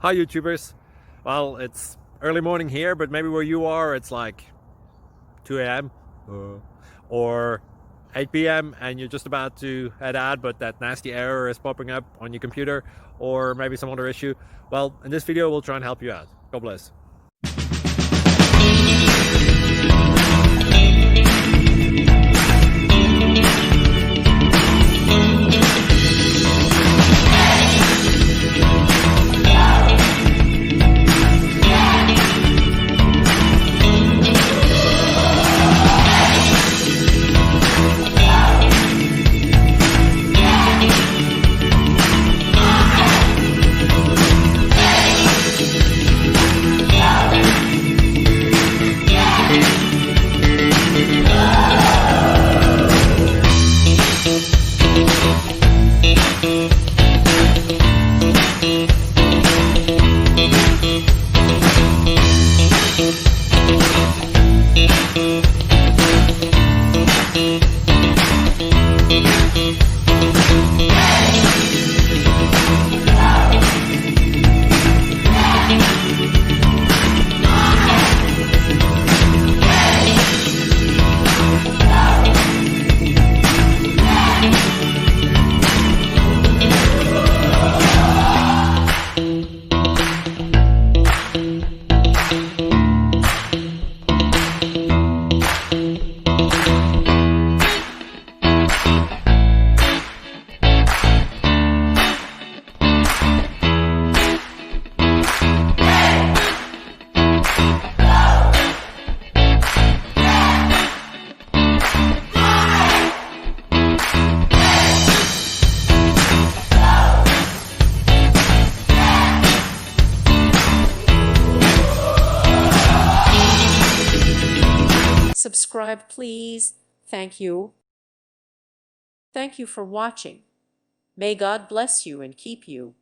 Hi YouTubers. Well, it's early morning here, but maybe where you are it's like 2 a.m. or 8 p.m. and you're just about to head out, but that nasty error is popping up on your computer, or maybe some other issue. Well, in this video we'll try and help you out. God bless. Subscribe, please. Thank you. Thank you for watching. May God bless you and keep you.